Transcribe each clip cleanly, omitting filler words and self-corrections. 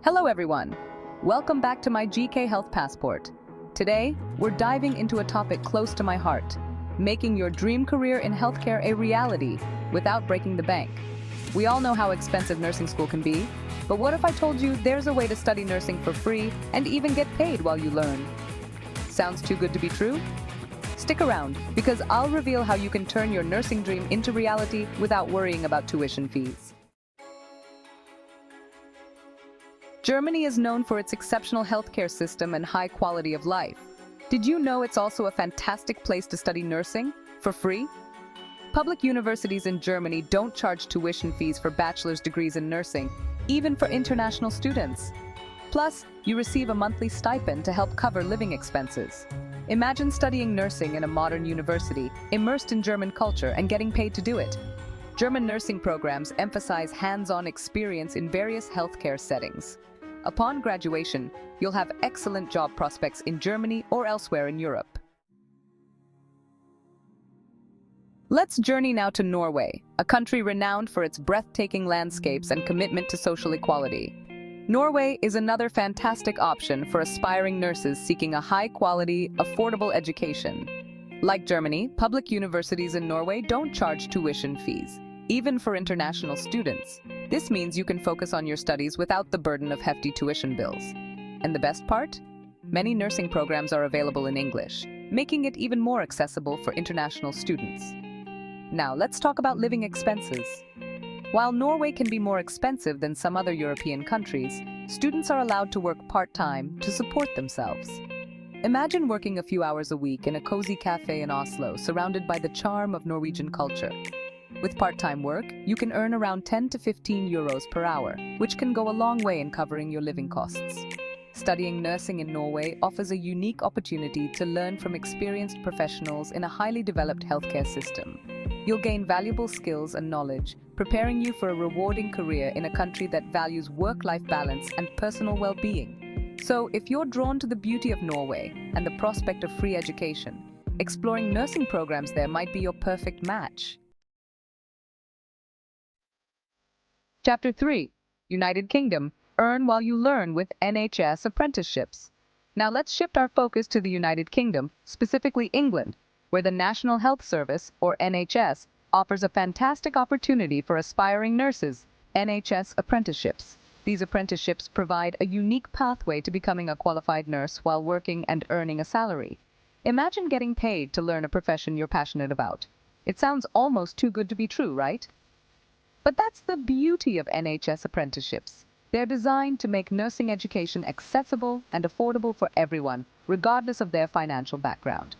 Hello everyone! Welcome back to my GK Health Passport. Today, we're diving into a topic close to my heart, making your dream career in healthcare a reality without breaking the bank. We all know how expensive nursing school can be, but what if I told you there's a way to study nursing for free and even get paid while you learn? Sounds too good to be true? Stick around, because I'll reveal how you can turn your nursing dream into reality without worrying about tuition fees. Germany is known for its exceptional healthcare system and high quality of life. Did you know it's also a fantastic place to study nursing for free? Public universities in Germany don't charge tuition fees for bachelor's degrees in nursing, even for international students. Plus, you receive a monthly stipend to help cover living expenses. Imagine studying nursing in a modern university, immersed in German culture and getting paid to do it. German nursing programs emphasize hands-on experience in various healthcare settings. Upon graduation, you'll have excellent job prospects in Germany or elsewhere in Europe. Let's journey now to Norway, a country renowned for its breathtaking landscapes and commitment to social equality. Norway is another fantastic option for aspiring nurses seeking a high-quality, affordable education. Like Germany, public universities in Norway don't charge tuition fees, even for international students. This means you can focus on your studies without the burden of hefty tuition bills. And the best part? Many nursing programs are available in English, making it even more accessible for international students. Now, let's talk about living expenses. While Norway can be more expensive than some other European countries, students are allowed to work part-time to support themselves. Imagine working a few hours a week in a cozy cafe in Oslo, surrounded by the charm of Norwegian culture. With part-time work, you can earn around 10 to 15 euros per hour, which can go a long way in covering your living costs. Studying nursing in Norway offers a unique opportunity to learn from experienced professionals in a highly developed healthcare system. You'll gain valuable skills and knowledge, preparing you for a rewarding career in a country that values work-life balance and personal well-being. So, if you're drawn to the beauty of Norway and the prospect of free education, exploring nursing programs there might be your perfect match. Chapter 3. United Kingdom. Earn while you learn with NHS apprenticeships. Now let's shift our focus to the United Kingdom, specifically England, where the National Health Service, or NHS, offers a fantastic opportunity for aspiring nurses, NHS apprenticeships. These apprenticeships provide a unique pathway to becoming a qualified nurse while working and earning a salary. Imagine getting paid to learn a profession you're passionate about. It sounds almost too good to be true, right? But that's the beauty of NHS apprenticeships. They're designed to make nursing education accessible and affordable for everyone, regardless of their financial background.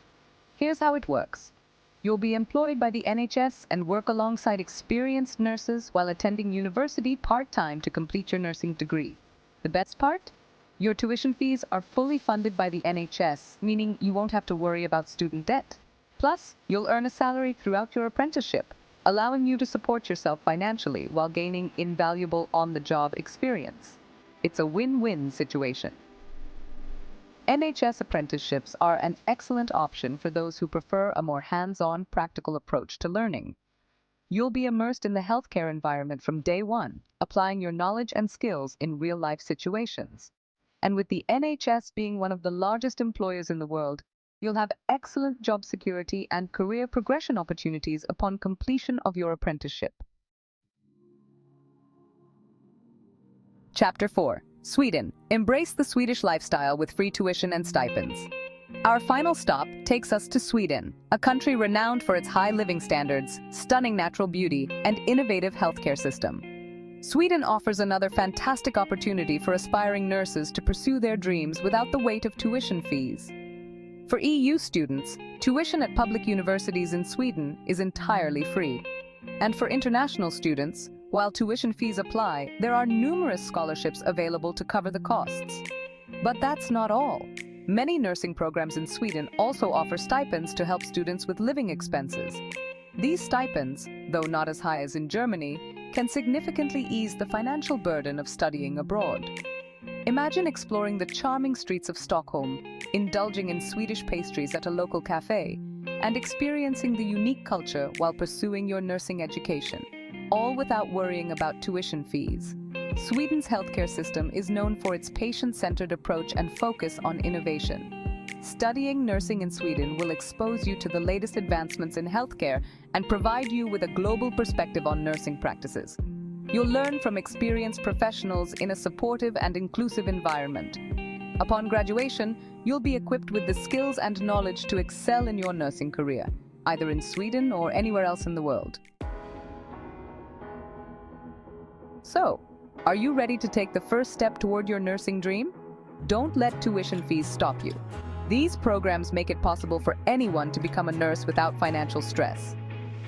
Here's how it works. You'll be employed by the NHS and work alongside experienced nurses while attending university part-time to complete your nursing degree. The best part? Your tuition fees are fully funded by the NHS, meaning you won't have to worry about student debt. Plus, you'll earn a salary throughout your apprenticeship, allowing you to support yourself financially while gaining invaluable on-the-job experience. It's a win-win situation. NHS apprenticeships are an excellent option for those who prefer a more hands-on, practical approach to learning. You'll be immersed in the healthcare environment from day one, applying your knowledge and skills in real-life situations. And with the NHS being one of the largest employers in the world, you'll have excellent job security and career progression opportunities upon completion of your apprenticeship. Chapter 4. Sweden. Embrace the Swedish lifestyle with free tuition and stipends. Our final stop takes us to Sweden, a country renowned for its high living standards, stunning natural beauty, and innovative healthcare system. Sweden offers another fantastic opportunity for aspiring nurses to pursue their dreams without the weight of tuition fees. For EU students, tuition at public universities in Sweden is entirely free. And for international students, while tuition fees apply, there are numerous scholarships available to cover the costs. But that's not all. Many nursing programs in Sweden also offer stipends to help students with living expenses. These stipends, though not as high as in Germany, can significantly ease the financial burden of studying abroad. Imagine exploring the charming streets of Stockholm, indulging in Swedish pastries at a local cafe, and experiencing the unique culture while pursuing your nursing education, all without worrying about tuition fees. Sweden's healthcare system is known for its patient-centered approach and focus on innovation. Studying nursing in Sweden will expose you to the latest advancements in healthcare and provide you with a global perspective on nursing practices. You'll learn from experienced professionals in a supportive and inclusive environment. Upon graduation, you'll be equipped with the skills and knowledge to excel in your nursing career, either in Sweden or anywhere else in the world. So, are you ready to take the first step toward your nursing dream? Don't let tuition fees stop you. These programs make it possible for anyone to become a nurse without financial stress.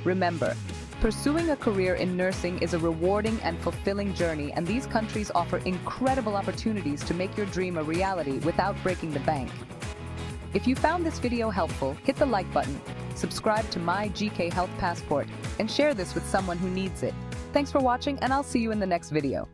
Remember, pursuing a career in nursing is a rewarding and fulfilling journey, and these countries offer incredible opportunities to make your dream a reality without breaking the bank. If you found this video helpful, hit the like button, subscribe to my GK Health Passport, and share this with someone who needs it. Thanks for watching, and I'll see you in the next video.